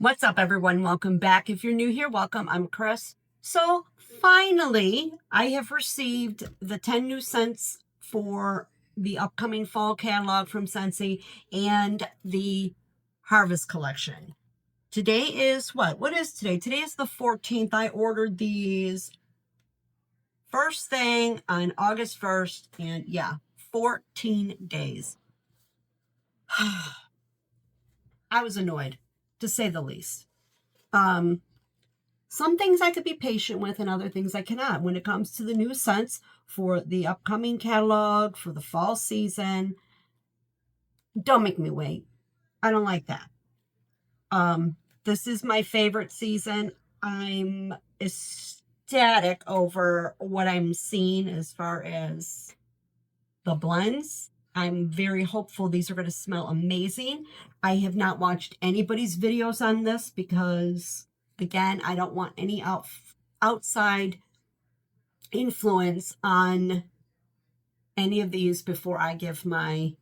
What's up, everyone? Welcome back. If you're new here, welcome. I'm Chris. So finally, I have received the 10 new scents for the upcoming fall catalog from Scentsy and the Harvest collection. Today is what? What is today? Today is the 14th. I ordered these first thing on August 1st, and yeah, 14 days. I was annoyed, to say the least. Some things I could be patient with and other things I cannot. When it comes to the new scents for the upcoming catalog, for the fall season, don't make me wait. I don't like that. This is my favorite season. I'm ecstatic over what I'm seeing as far as the blends. I'm very hopeful these are going to smell amazing. I have not watched anybody's videos on this because, again, I don't want any outside influence on any of these before I give my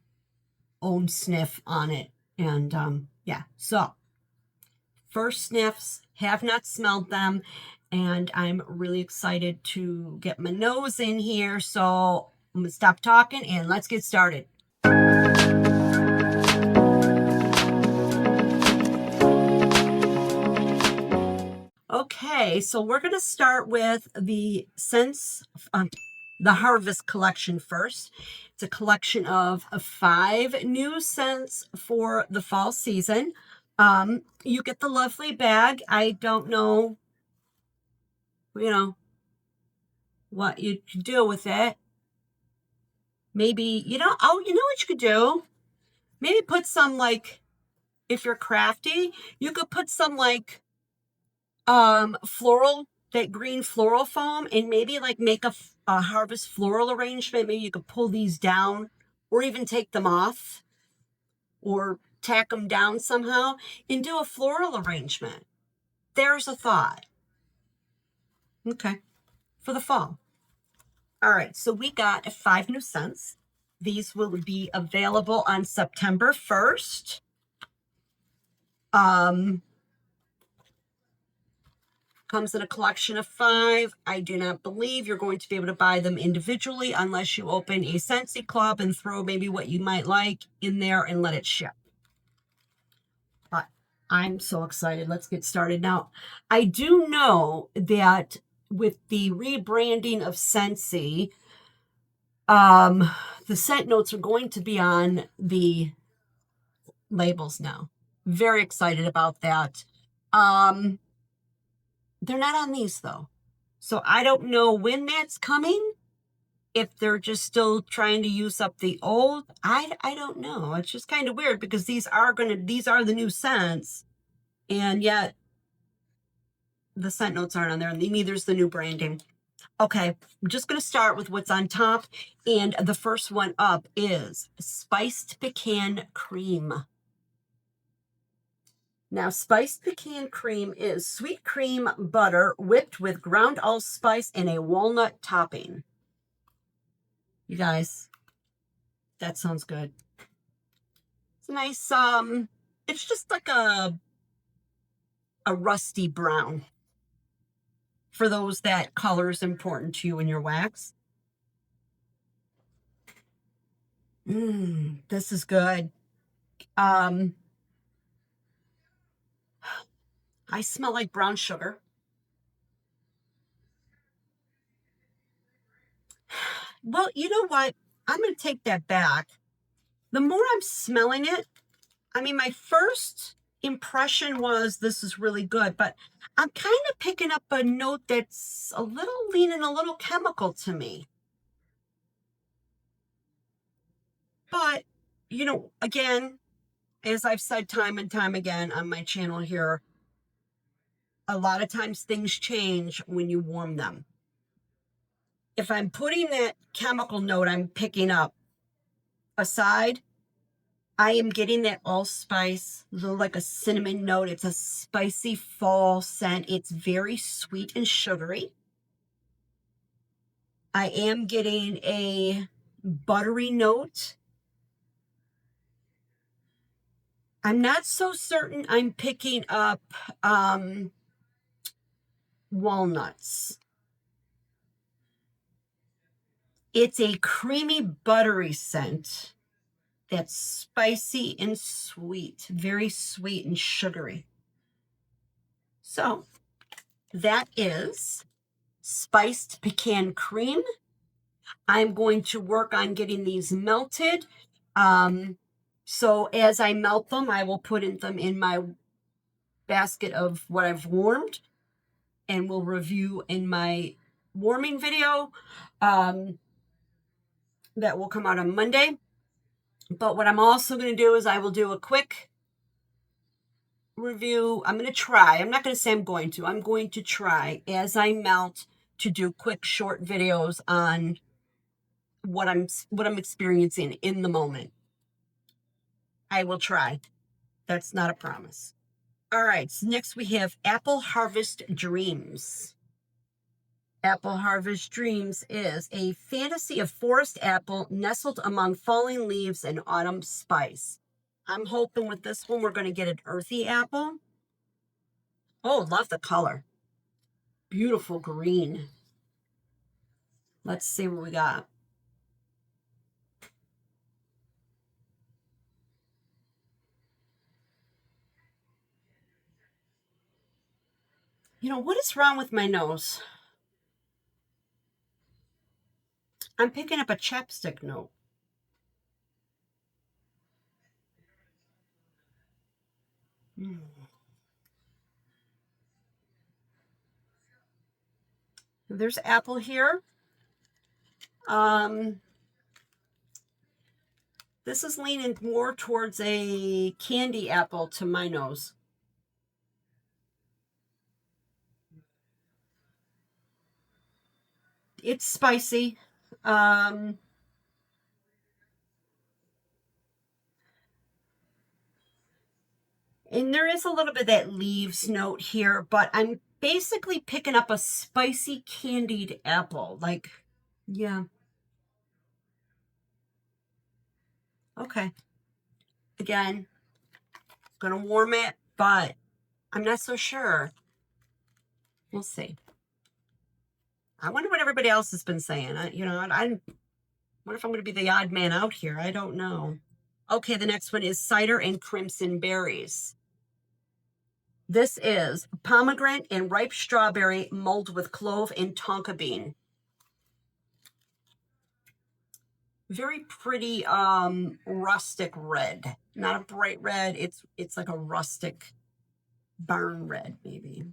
own sniff on it. And yeah, so first sniffs, have not smelled them, and I'm really excited to get my nose in here. So I'm gonna stop talking and let's get started. Okay, so we're going to start with the scents, the Harvest collection first. It's a collection of 5 new scents for the fall season. You get the lovely bag. I don't know, what you could do with it. Maybe, you know what you could do? Maybe put some, like, if you're crafty, you could put some, like, floral, that green floral foam, and maybe like make a harvest floral arrangement. Maybe you could pull these down or even take them off or tack them down somehow and do a floral arrangement. There's a thought. Okay, for the fall. All right, so we got 5 new scents. These will be available on September 1st. Comes in a collection of 5. I do not believe you're going to be able to buy them individually unless you open a Scentsy club and throw maybe what you might like in there and let it ship. But I'm so excited. Let's get started. Now, I do know that with the rebranding of Scentsy, the scent notes are going to be on the labels now. Very excited about that. They're not on these, though. So I don't know when that's coming. If they're just still trying to use up the old, I don't know. It's just kind of weird because these are the new scents, and yet the scent notes aren't on there, and neither's the new branding. Okay, I'm just going to start with what's on top, and the first one up is Spiced Pecan Cream. Now, spiced pecan cream is sweet cream butter whipped with ground allspice and a walnut topping. You guys, that sounds good. It's nice. It's just like a rusty brown. For those that color is important to you in your wax. This is good. I smell like brown sugar. Well, you know what? I'm going to take that back. The more I'm smelling it, I mean, my first impression was this is really good, but I'm kind of picking up a note that's leaning a little chemical to me. But, again, as I've said time and time again on my channel here, a lot of times things change when you warm them. If I'm putting that chemical note I'm picking up aside, I am getting that allspice, like a cinnamon note. It's a spicy fall scent. It's very sweet and sugary. I am getting a buttery note. I'm not so certain I'm picking up walnuts. It's a creamy, buttery scent that's spicy and sweet, very sweet and sugary. So that is spiced pecan cream. I'm going to work on getting these melted. So as I melt them, I will put them in my basket of what I've warmed, and we'll review in my warming video that will come out on Monday. But what I'm also going to do is I will do a quick review. I'm going to try. I'm not going to say I'm going to. I'm going to try as I melt to do quick short videos on what I'm experiencing in the moment. I will try. That's not a promise. All right, so next we have Apple Harvest Dreams. Apple Harvest Dreams is a fantasy of forest apple nestled among falling leaves and autumn spice. I'm hoping with this one we're going to get an earthy apple. Oh, love the color. Beautiful green. Let's see what we got. You know, what is wrong with my nose? I'm picking up a chapstick note. There's apple here. This is leaning more towards a candy apple to my nose. It's spicy. And there is a little bit of that leaves note here, but I'm basically picking up a spicy candied apple. Like, yeah. Okay. Again, gonna warm it, but I'm not so sure. We'll see. I wonder what everybody else has been saying. I wonder if I'm going to be the odd man out here. I don't know. Okay, the next one is Cider and Crimson Berries. This is pomegranate and ripe strawberry mulled with clove and tonka bean. Very pretty rustic red. Not a bright red. It's like a rustic barn red, maybe.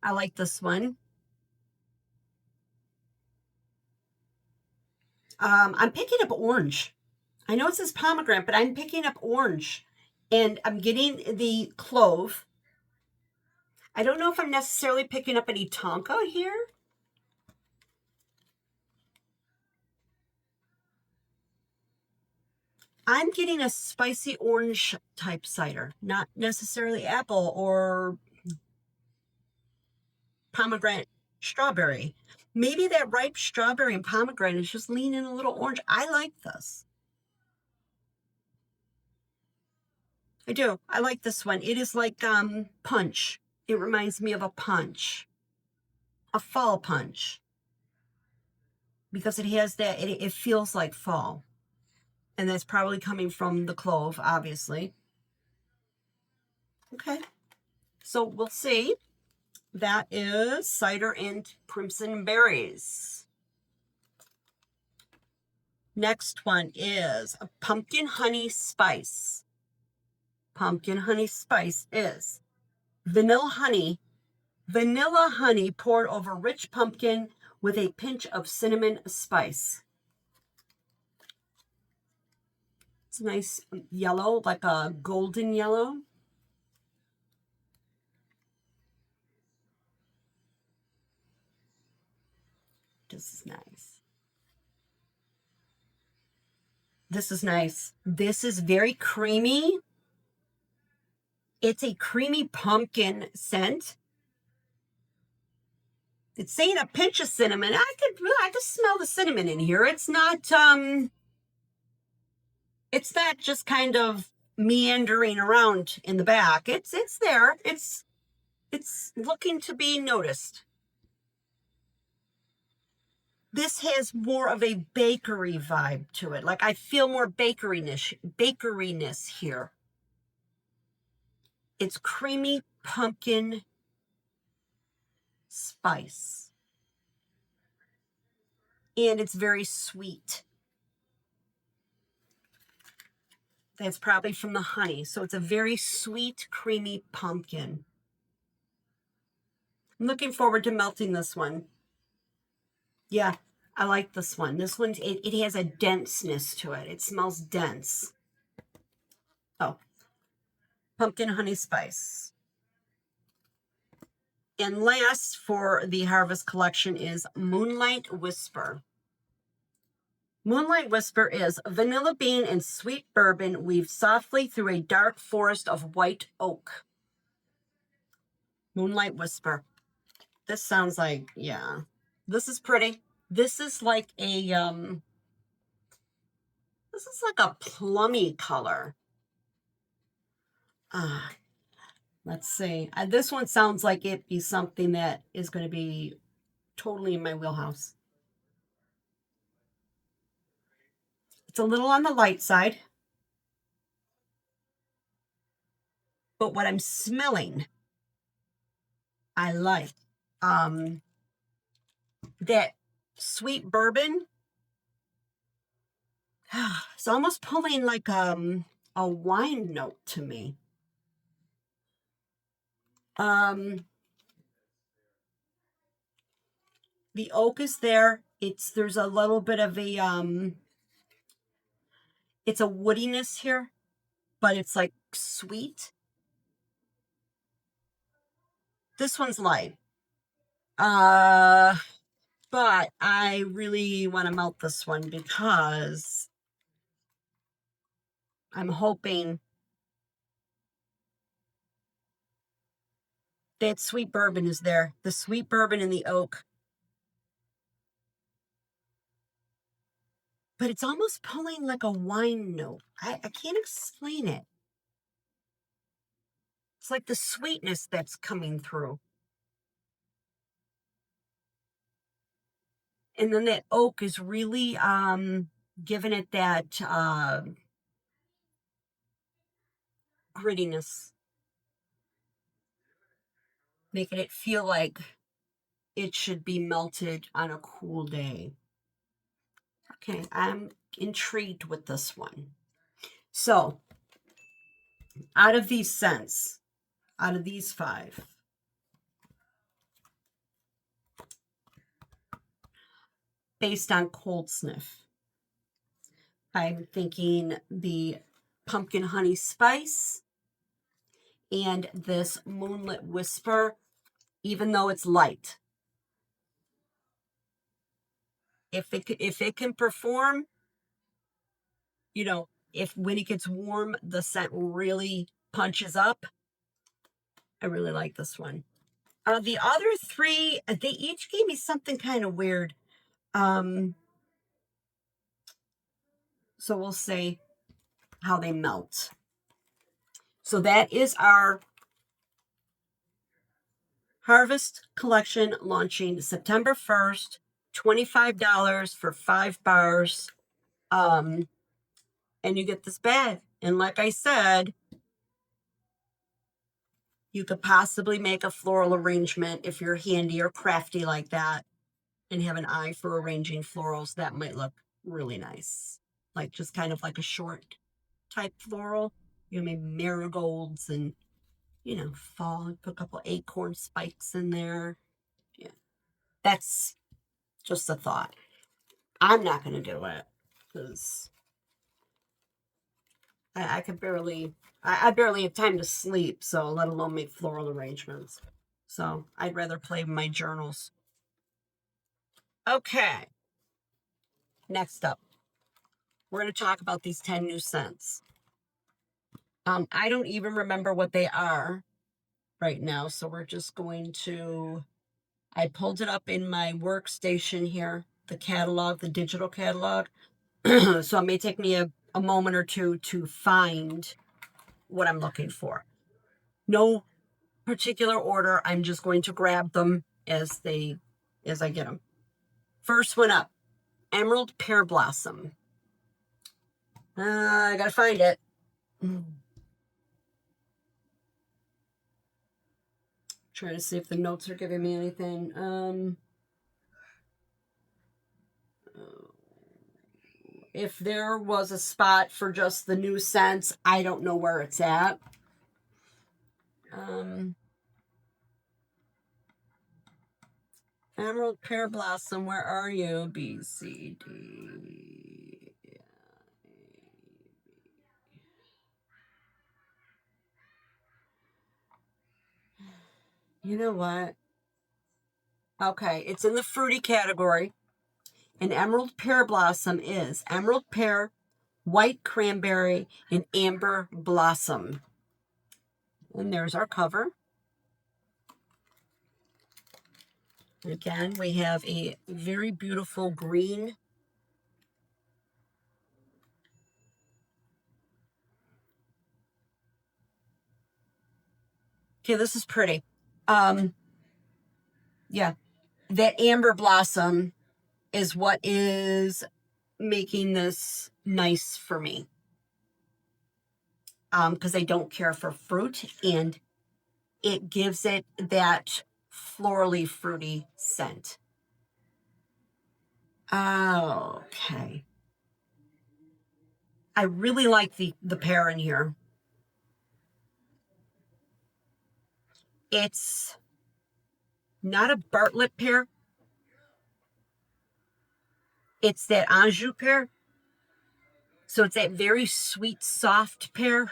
I like this one. I'm picking up orange. I know it says pomegranate, but I'm picking up orange. And I'm getting the clove. I don't know if I'm necessarily picking up any tonka here. I'm getting a spicy orange type cider, not necessarily apple or pomegranate strawberry. Maybe that ripe strawberry and pomegranate is just leaning a little orange. I like this. I do. I like this one. It is like punch. It reminds me of a punch. A fall punch. Because it has that, it feels like fall. And that's probably coming from the clove, obviously. Okay. So we'll see. That is Cider and Crimson Berries. Next one is a Pumpkin Honey Spice. Pumpkin Honey Spice is vanilla honey poured over rich pumpkin with a pinch of cinnamon spice. It's a nice yellow, like a golden yellow. This is nice. This is nice. This is very creamy. It's a creamy pumpkin scent. It's saying a pinch of cinnamon. I could smell the cinnamon in here. It's not It's not just kind of meandering around in the back. It's there. It's looking to be noticed. This has more of a bakery vibe to it. Like I feel more bakeryness here. It's creamy pumpkin spice. And it's very sweet. That's probably from the honey. So it's a very sweet, creamy pumpkin. I'm looking forward to melting this one. Yeah, I like this one. This one, it has a denseness to it. It smells dense. Oh, pumpkin honey spice. And last for the Harvest collection is Moonlight Whisper. Moonlight Whisper is vanilla bean and sweet bourbon weaved softly through a dark forest of white oak. Moonlight Whisper. This sounds like, yeah. This is pretty. This is like a this is like a plummy color. Let's see. This one sounds like it'd be something that is going to be totally in my wheelhouse. It's a little on the light side. But what I'm smelling, I like. That sweet bourbon. It's almost pulling like a wine note to me. The oak is there. There's a little bit of a it's a woodiness here, but it's like sweet. This one's light. But I really want to melt this one because I'm hoping that sweet bourbon is there. The sweet bourbon and the oak. But it's almost pulling like a wine note. I can't explain it. It's like the sweetness that's coming through. And then that oak is really giving it that grittiness. Making it feel like it should be melted on a cool day. Okay, I'm intrigued with this one. So, out of these scents, out of these 5, based on cold sniff, I'm thinking the pumpkin honey spice and this Moonlit Whisper, even though it's light. If it can perform, you know, if when it gets warm, the scent really punches up. I really like this one. The other 3, they each gave me something kind of weird. So we'll see how they melt. So that is our Harvest collection launching September 1st, $25 for 5 bars. And you get this bag. And like I said, you could possibly make a floral arrangement if you're handy or crafty like that and have an eye for arranging florals. That might look really nice. Like just kind of like a short type floral. You know, maybe marigolds and, you know, fall. Put a couple acorn spikes in there. Yeah. That's just a thought. I'm not going to do it because I could barely, I barely have time to sleep, so let alone make floral arrangements. So I'd rather play my journals. Okay. Next up, we're going to talk about these 10 new scents. I don't even remember what they are right now, so we're just going to, I pulled it up in my workstation here, the catalog, the digital catalog. So it may take me a a moment or two to find what I'm looking for. No particular order. I'm just going to grab them as I get them. First one up, Emerald Pear Blossom. I gotta find it. Trying to see if the notes are giving me anything. If there was a spot for just the new scents, I don't know where it's at. Emerald Pear Blossom, where are you? B, C, D. You know what? Okay, it's in the fruity category. And Emerald Pear Blossom is Emerald Pear, White Cranberry, and Amber Blossom. And there's our cover. Again, we have a very beautiful green. Okay, this is pretty. Yeah, that Amber Blossom is what is making this nice for me. Because I don't care for fruit, and it gives it that florally fruity scent. Okay. I really like the pear in here. It's not a Bartlett pear. It's that Anjou pear. So it's that very sweet, soft pear.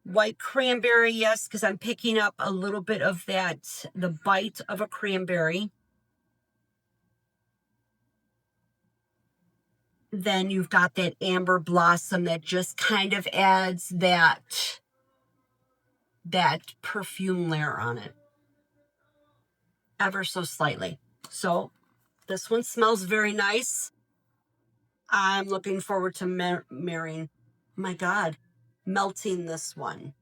White cranberry, yes, because I'm picking up a little bit of that, the bite of a cranberry. Then you've got that amber blossom that just kind of adds that perfume layer on it. Ever so slightly. So this one smells very nice. I'm looking forward to marrying. My God, melting this one.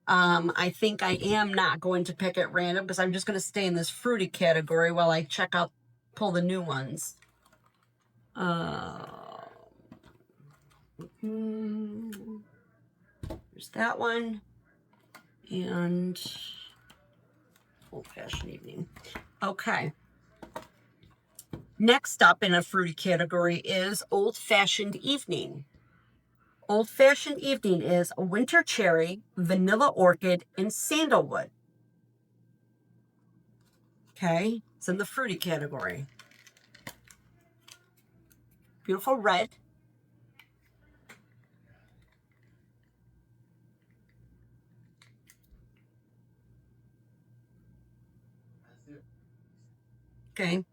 I think I am not going to pick at random because I'm just going to stay in this fruity category while I pull the new ones. There's that one. And Old-Fashioned Evening. Okay. Next up in a fruity category is Old-Fashioned Evening. Old-Fashioned Evening is a winter cherry, vanilla orchid, and sandalwood. Okay, it's in the fruity category. Beautiful red. Okay,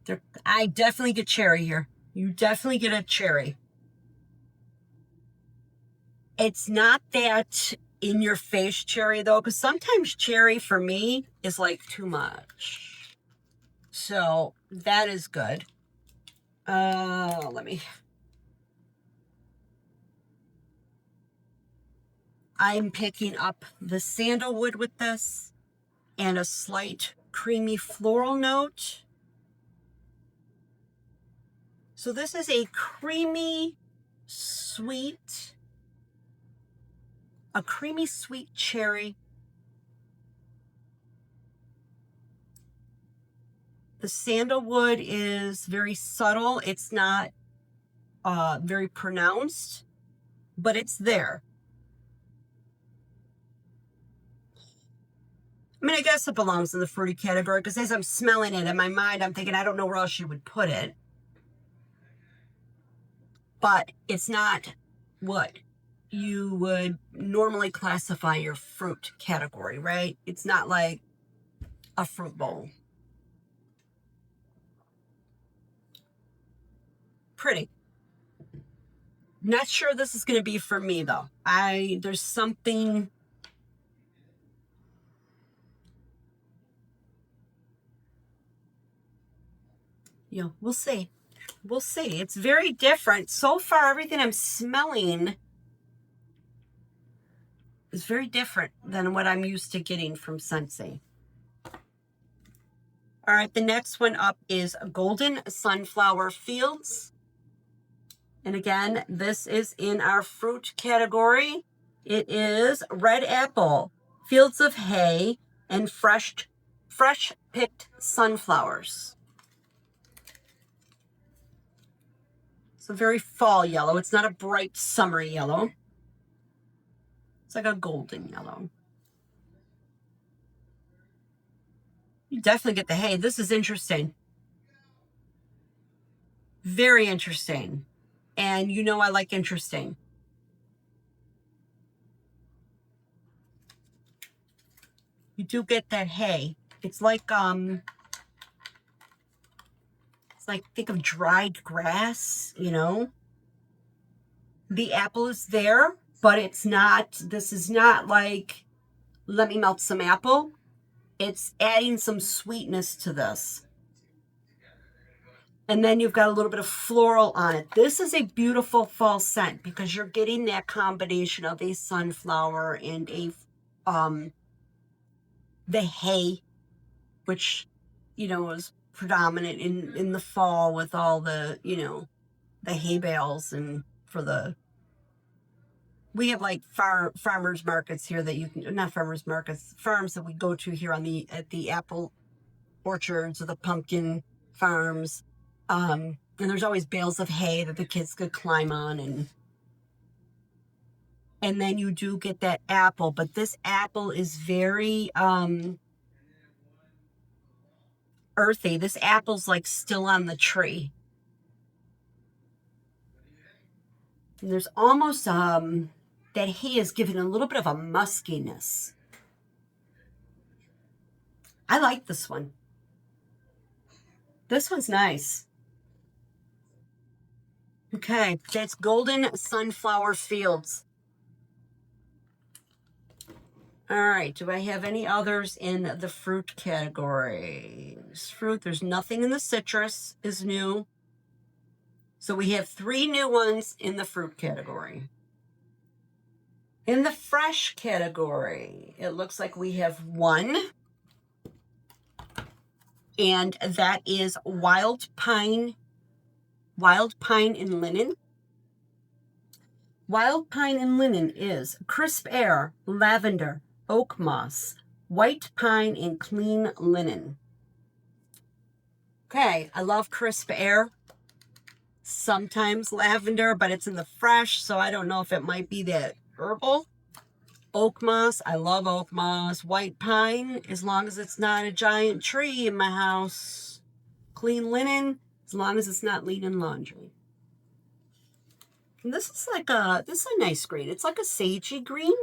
I definitely get cherry here. You definitely get a cherry. It's not that in your face cherry though, because sometimes cherry for me is like too much. So that is good. I'm picking up the sandalwood with this and a slight creamy floral note. So this is a creamy sweet cherry. The sandalwood is very subtle. It's not very pronounced, but it's there. I mean, I guess it belongs in the fruity category because as I'm smelling it in my mind, I'm thinking, I don't know where else you would put it. But it's not what you would normally classify your fruit category, right? It's not like a fruit bowl. Pretty. Not sure this is going to be for me though. There's something. Yeah, we'll see. we'll see. It's very different. So far, everything I'm smelling is very different than what I'm used to getting from Scentsy. All right, the next one up is Golden Sunflower Fields. And again, this is in our fruit category. It is red apple, fields of hay, and fresh picked sunflowers. It's a very fall yellow. It's not a bright summer yellow. It's like a golden yellow. You definitely get the hay. This is interesting. Very interesting. And you know I like interesting. You do get that hay. It's like think of dried grass, you know. The apple is there, but it's not, this is not like, let me melt some apple. It's adding some sweetness to this. And then you've got a little bit of floral on it. This is a beautiful fall scent because you're getting that combination of a sunflower and a the hay, which, you know, is predominant in the fall with all the, you know, the hay bales. And for the, we have like farmers markets here that you can, not farmers markets, farms that we go to here on at the apple orchards or the pumpkin farms. And there's always bales of hay that the kids could climb on, and then you do get that apple, but this apple is very earthy. This apple's like still on the tree. And there's almost that hay is giving a little bit of a muskiness. I like this one. This one's nice. Okay, that's Golden Sunflower Fields. All right, do I have any others in the fruit category? Fruit, there's nothing in the citrus is new. So we have 3 new ones in the fruit category. In the fresh category, it looks like we have 1. And that is wild pine and linen. Wild pine and linen is crisp air, lavender, oak moss, white pine, and clean linen. Okay, I love crisp air. Sometimes lavender, but it's in the fresh, so I don't know if it might be that herbal. Oak moss, I love oak moss. White pine, as long as it's not a giant tree in my house. Clean linen, as long as it's not linen laundry. And this is a nice green. It's like a sagey green.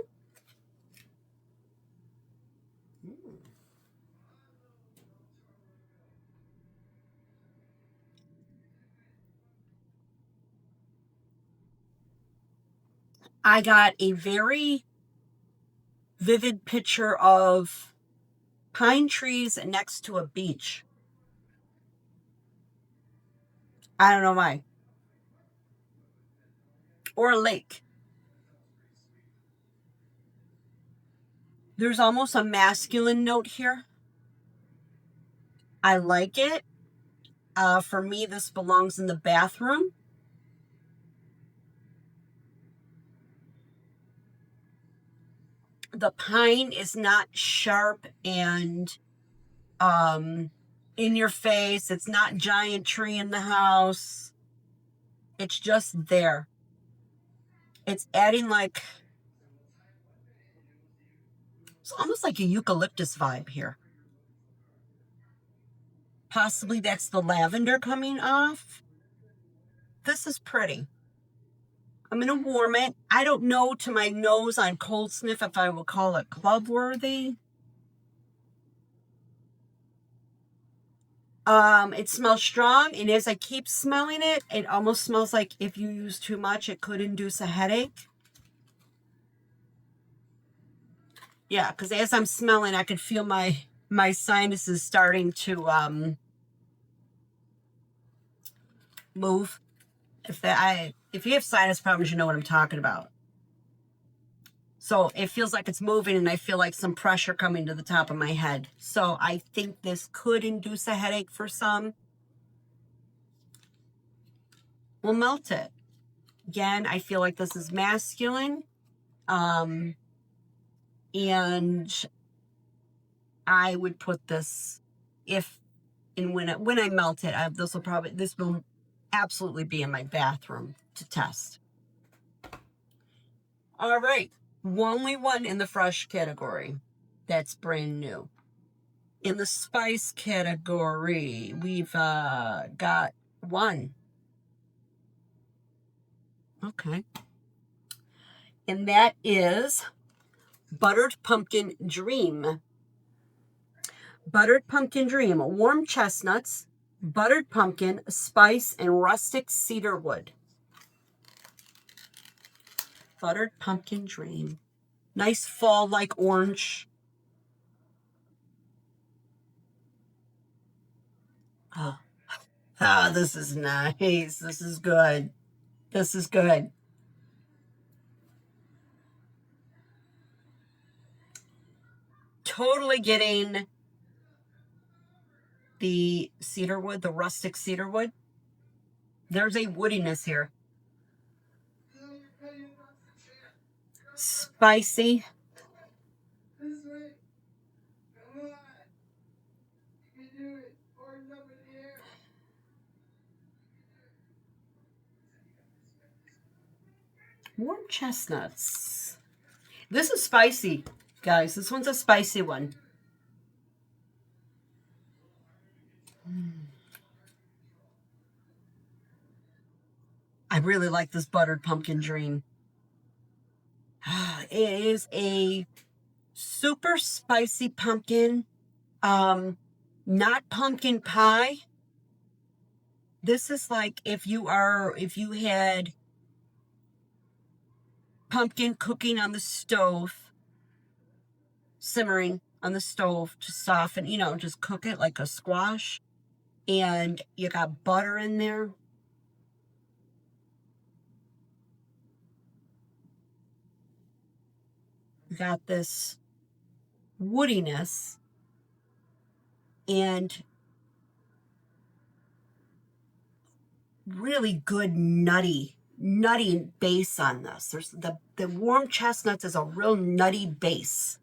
I got a very vivid picture of pine trees next to a beach. I don't know why. Or a lake. There's almost a masculine note here. I like it. For me, this belongs in the bathroom. The pine is not sharp and in your face. It's not giant tree in the house. It's just there. It's adding it's almost like a eucalyptus vibe here. Possibly that's the lavender coming off. This is pretty. I'm going to warm it. I don't know to my nose on cold sniff if I will call it club worthy. It smells strong, and as I keep smelling it, it almost smells like if you use too much, it could induce a headache. Yeah, because as I'm smelling, I could feel my sinuses starting to move. If you have sinus problems, you know what I'm talking about. So it feels like it's moving, and I feel like some pressure coming to the top of my head. So I think this could induce a headache for some. We'll melt it. Again, I feel like this is masculine. And I would put this, when I melt it, this will absolutely be in my bathroom to test. All right, only one in the fresh category that's brand new. In the spice category, we've got one. Okay. And that is Buttered Pumpkin Dream. Buttered Pumpkin Dream, warm chestnuts, buttered pumpkin, spice, and rustic cedar wood. Buttered Pumpkin Dream. Nice fall-like orange. Oh. This is nice. This is good. This is good. Totally getting the cedar wood, the rustic cedar wood. There's a woodiness here. Spicy. Warm chestnuts. This is spicy, guys. This one's a spicy one. I really like this Buttered Pumpkin Dream. It is a super spicy pumpkin. Not pumpkin pie. This is like if you had pumpkin cooking on the stove, simmering on the stove to soften, just cook it like a squash. And you got butter in there. You got this woodiness and really good nutty base on this. There's the warm chestnuts is a real nutty base.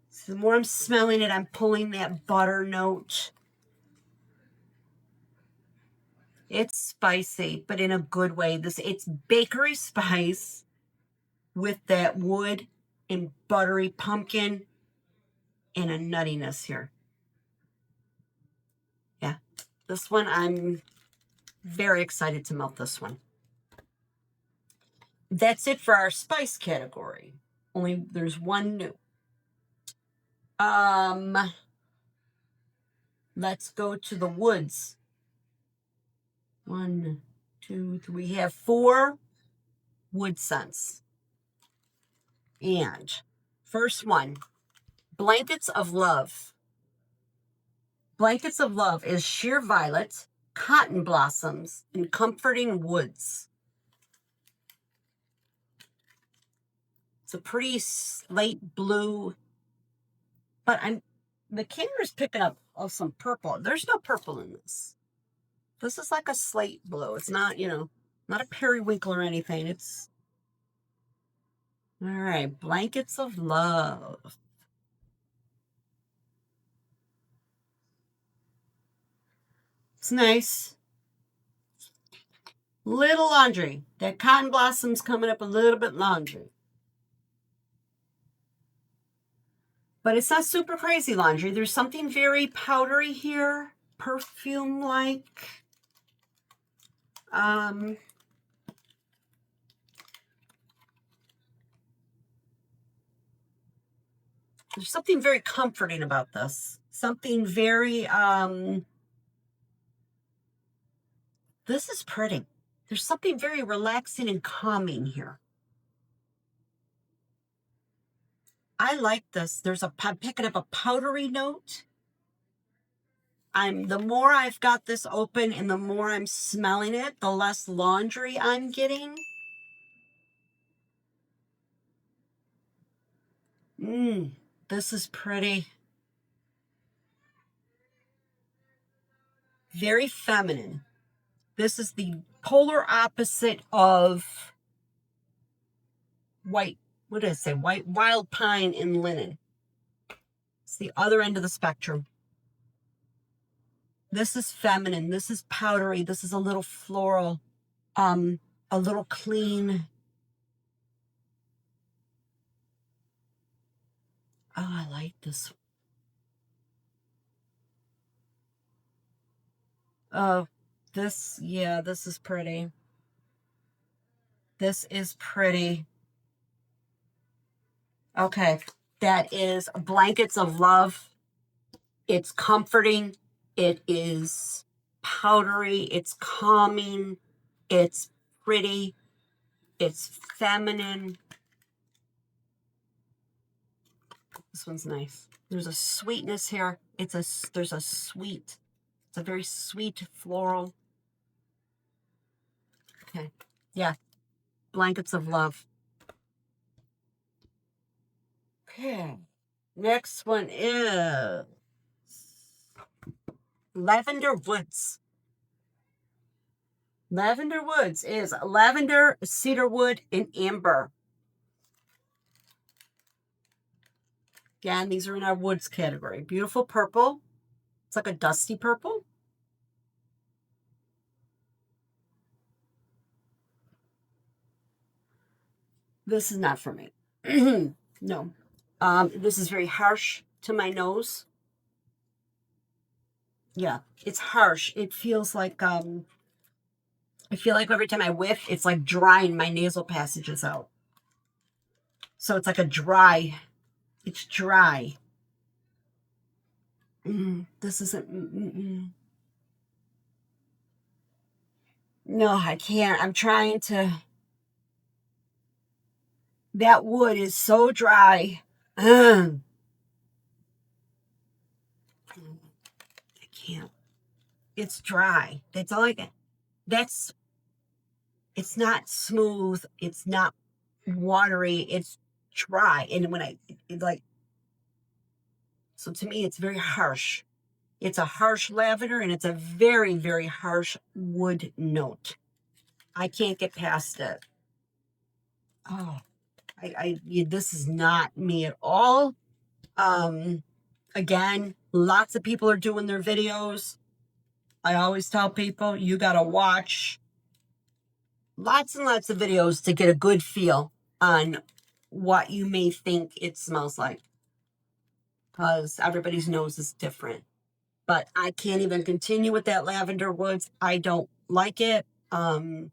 So the more I'm smelling it, I'm pulling that butter note. It's spicy, but in a good way. It's bakery spice with that wood and buttery pumpkin and a nuttiness here. Yeah, this one, I'm very excited to melt this one. That's it for our spice category. Only there's one new. Let's go to the woods. 1, 2, 3. We have 4 wood scents. And first one, Blankets of Love. Blankets of Love is sheer violet, cotton blossoms, and comforting woods. It's a pretty slate blue, but the camera's picking up some purple. There's no purple in this. This is like a slate blue. It's not, not a periwinkle or anything. It's all right. Blankets of Love. It's nice. Little laundry. That cotton blossom's coming up a little bit laundry. But it's not super crazy laundry. There's something very powdery here. Perfume-like. There's something very comforting about this. Something very, this is pretty. There's something very relaxing and calming here. I like this. I'm picking up a powdery note. The more I've got this open and the more I'm smelling it, the less laundry I'm getting. This is pretty. Very feminine. This is the polar opposite of white. What did I say? White wild pine and linen. It's the other end of the spectrum. This is feminine. This is powdery. This is a little floral. A little clean. Oh, I like this. Oh, this is pretty. This is pretty. Okay, that is Blankets of Love. It's comforting. It is powdery. It's calming. It's pretty. It's feminine. This one's nice. There's a sweetness here. There's a sweet. It's a very sweet floral. Okay. Yeah. Blankets of Love. Okay. Next one is Lavender Woods. Lavender Woods is lavender, cedarwood, and amber. Again, these are in our woods category. Beautiful purple. It's like a dusty purple. This is not for me. No. This is very harsh to my nose. Yeah, it's harsh. It feels like I feel like every time I whiff, it's like drying my nasal passages out. So it's like a dry. It's dry. This isn't. No, I can't. I'm trying to. That wood is so dry. I can't. It's dry. That's all I get. It's not smooth. It's not watery. It's dry. And when so to me, it's very harsh. It's a harsh lavender and it's a very, very harsh wood note. I can't get past it. Oh, this is not me at all. Again, lots of people are doing their videos. I always tell people, you got to watch lots and lots of videos to get a good feel on what you may think it smells like. Because everybody's nose is different. But I can't even continue with that Lavender Woods. I don't like it. That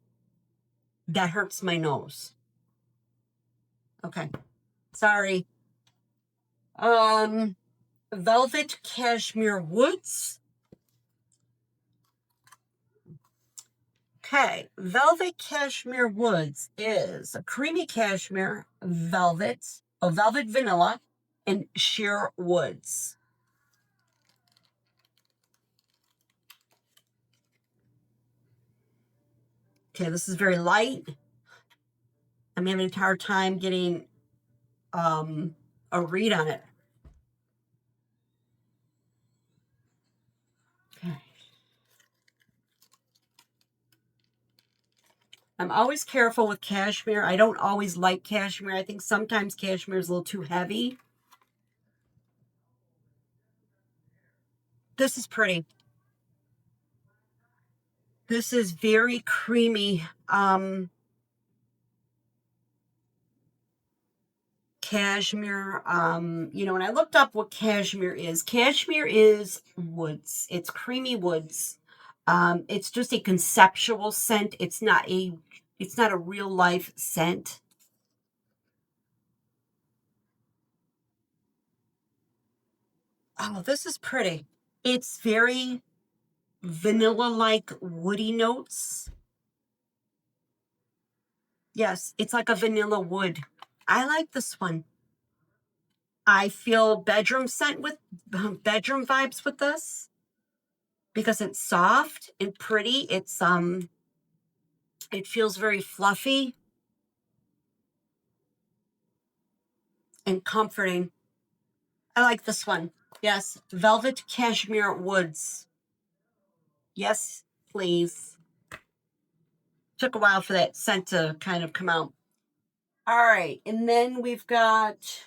hurts my nose. Okay. Sorry. Velvet Cashmere Woods. Okay, Velvet Cashmere Woods is a creamy cashmere, velvet vanilla, and sheer woods. Okay, this is very light. I'm having a hard time getting a read on it. Okay. I'm always careful with cashmere. I don't always like cashmere. I think sometimes cashmere is a little too heavy. This is pretty. This is very creamy. Cashmere. When I looked up what cashmere is woods. It's creamy woods. It's just a conceptual scent. It's not a real life scent. Oh, this is pretty. It's very vanilla-like woody notes. Yes, it's like a vanilla wood. I like this one. I feel bedroom vibes with this. because it's soft and pretty. It feels very fluffy and comforting. I like this one. Yes, Velvet Cashmere Woods. Yes, please. Took a while for that scent to kind of come out. All right, and then we've got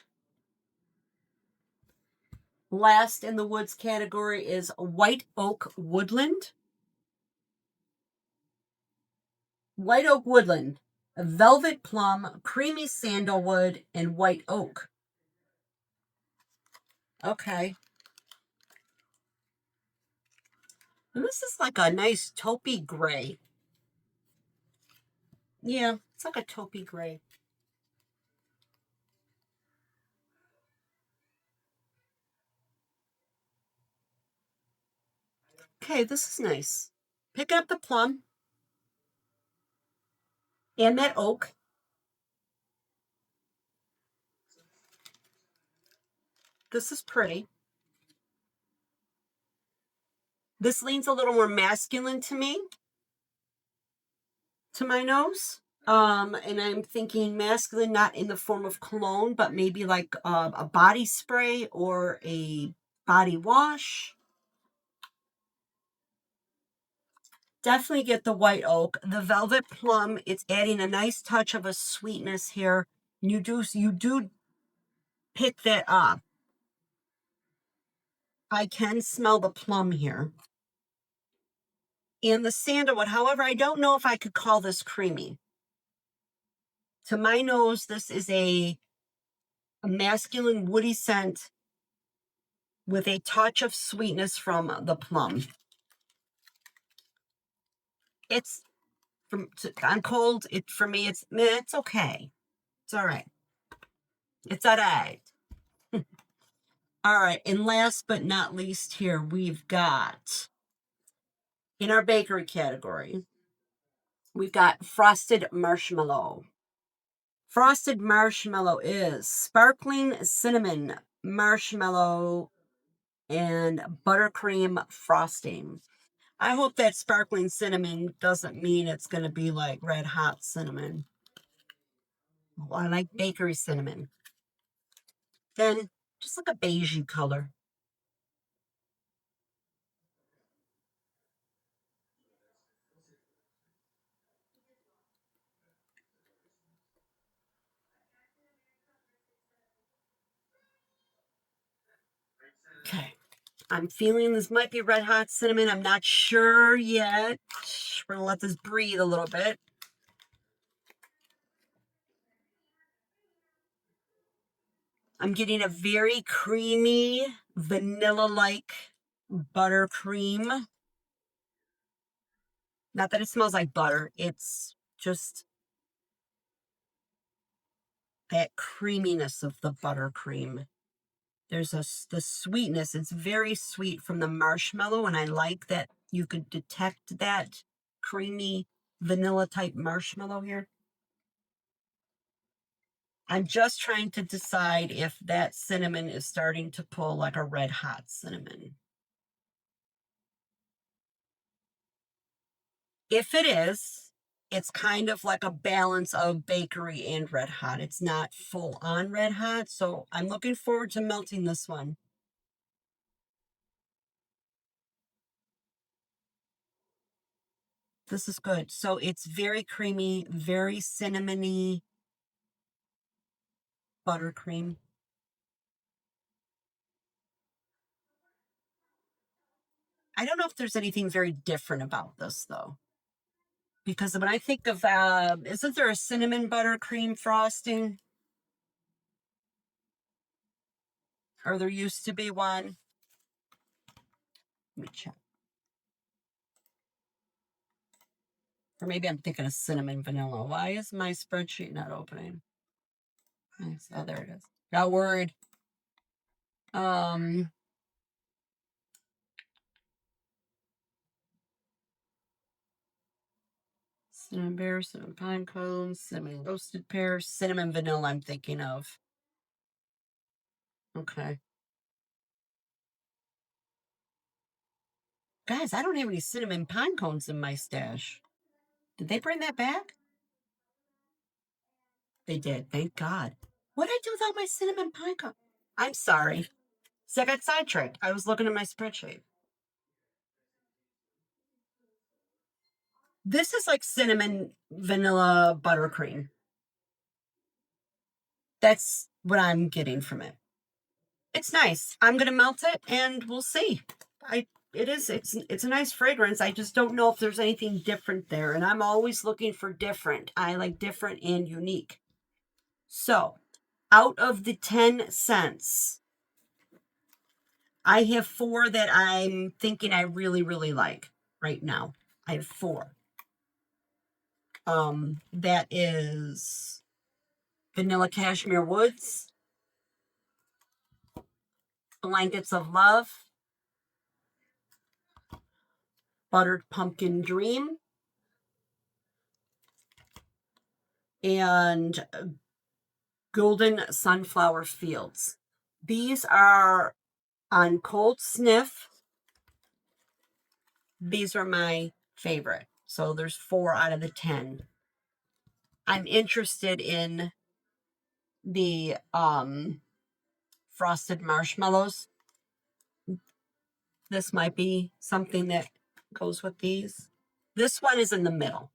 last in the woods category is White Oak Woodland. White Oak Woodland, velvet plum, creamy sandalwood, and white oak. Okay. And this is like a nice taupey gray. Yeah, it's like a taupey gray. Okay, this is nice. Pick up the plum and that oak. This is pretty. This leans a little more masculine to me, to my nose. And I'm thinking masculine, not in the form of cologne, but maybe like a body spray or a body wash. Definitely get the white oak. The velvet plum, it's adding a nice touch of a sweetness here. You do pick that up. I can smell the plum here. And the sandalwood, however, I don't know if I could call this creamy. To my nose, this is a masculine woody scent with a touch of sweetness from the plum. It's on cold. For me, it's okay. It's all right. It's all right. All right, and last but not least here, we've got, in our bakery category, we've got Frosted Marshmallow. Frosted Marshmallow is sparkling cinnamon marshmallow and buttercream frosting. I hope that sparkling cinnamon doesn't mean it's going to be like red hot cinnamon. Oh, I like bakery cinnamon. Then just like a beigey color. Okay. I'm feeling this might be red hot cinnamon. I'm not sure yet. We're going to let this breathe a little bit. I'm getting a very creamy, vanilla-like buttercream. Not that it smells like butter. It's just that creaminess of the buttercream. There's the sweetness. It's very sweet from the marshmallow, and I like that you could detect that creamy vanilla type marshmallow here. I'm just trying to decide if that cinnamon is starting to pull like a red hot cinnamon. If it is, it's kind of like a balance of bakery and red hot. It's not full on red hot, so I'm looking forward to melting this one. This is good. So it's very creamy, very cinnamony buttercream. I don't know if there's anything very different about this though. Because when I think of, isn't there a cinnamon buttercream frosting? Or there used to be one. Let me check. Or maybe I'm thinking of cinnamon vanilla. Why is my spreadsheet not opening? Nice. Oh, there it is. Got worried. Cinnamon bear, cinnamon pine cones, cinnamon roasted pear, cinnamon vanilla I'm thinking of. Okay. Guys, I don't have any cinnamon pine cones in my stash. Did they bring that back? They did. Thank God. What did I do without my cinnamon pine cone? I'm sorry. So I got sidetracked. I was looking at my spreadsheet. This is like cinnamon vanilla buttercream. That's what I'm getting from it. It's nice. I'm gonna melt it and we'll see. It's a nice fragrance. I just don't know if there's anything different there. And I'm always looking for different. I like different and unique. So out of the 10 scents, I have 4 that I'm thinking I really, really like right now. I have 4. That is Vanilla Cashmere Woods, Blankets of Love, Buttered Pumpkin Dream, and Golden Sunflower Fields. These are on cold sniff. These are my favorite. So there's 4 out of the 10. I'm interested in the frosted marshmallows. This might be something that goes with these. This one is in the middle.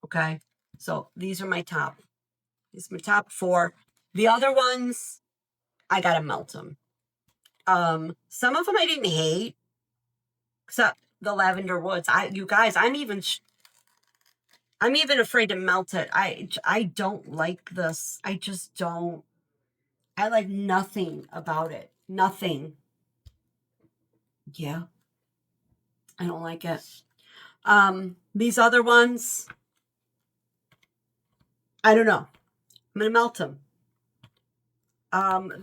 Okay. So these are my top. These are my top 4. The other ones, I gotta melt them. Some of them I didn't hate, except the Lavender Woods. You guys, I'm even afraid to melt it. I don't like this. I just don't. I like nothing about it. Nothing. Yeah. I don't like it. These other ones, I don't know. I'm gonna melt them.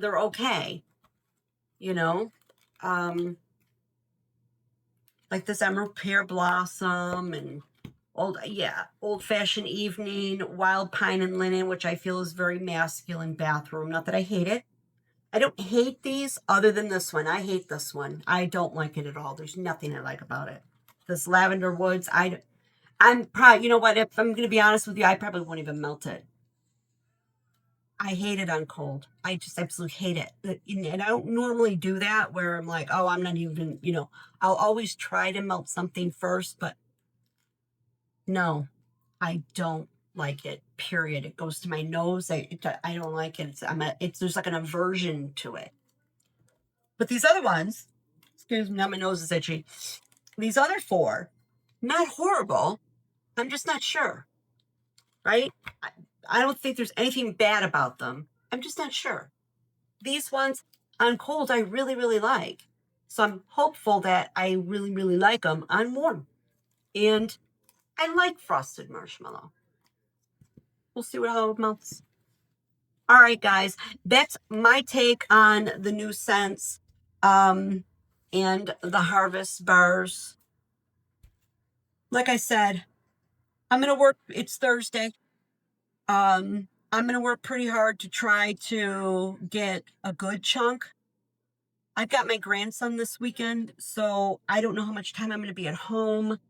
They're okay. You know. Like this Emerald Pear Blossom and OldFashioned Evening, Wild Pine and Linen, which I feel is very masculine bathroom. Not that I hate it. I don't hate these other than this one. I hate this one. I don't like it at all. There's nothing I like about it. This Lavender Woods, I'm probably, you know what, if I'm going to be honest with you, I probably won't even melt it. I hate it on cold. I just absolutely hate it. And I don't normally do that where I'm like, oh, I'm not even, I'll always try to melt something first, but no, I don't like it, period. It goes to my nose. I don't like it. There's like an aversion to it. But these other ones, excuse me, now my nose is itchy. These other 4, not horrible. I'm just not sure, right? I don't think there's anything bad about them. I'm just not sure. These ones on cold, I really, really like. So I'm hopeful that I really, really like them on warm. And I like frosted marshmallow. We'll see how it melts. All right, guys, that's my take on the new scents and the harvest bars. Like I said, I'm going to work. It's Thursday. I'm going to work pretty hard to try to get a good chunk. I've got my grandson this weekend, so I don't know how much time I'm going to be at home.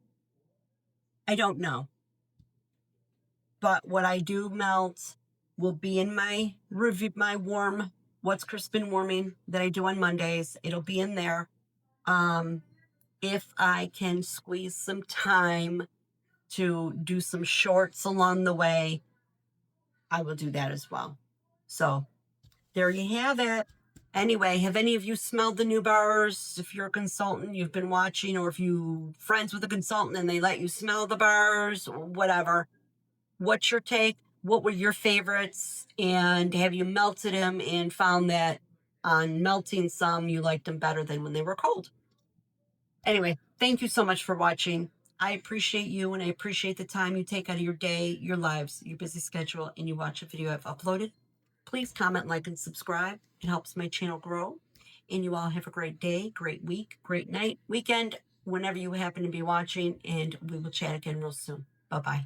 I don't know. But what I do melt will be in my review, my warm, what's crisp and warming that I do on Mondays. It'll be in there. If I can squeeze some time to do some shorts along the way, I will do that as well. So there you have it. Anyway, have any of you smelled the new bars? If you're a consultant, you've been watching, or if you friends with a consultant and they let you smell the bars, or whatever. What's your take? What were your favorites? And have you melted them and found that on melting some, you liked them better than when they were cold? Anyway, thank you so much for watching. I appreciate you, and I appreciate the time you take out of your day, your lives, your busy schedule, and you watch a video I've uploaded. Please comment, like, and subscribe. It helps my channel grow. And you all have a great day, great week, great night, weekend, whenever you happen to be watching, and we will chat again real soon. Bye-bye.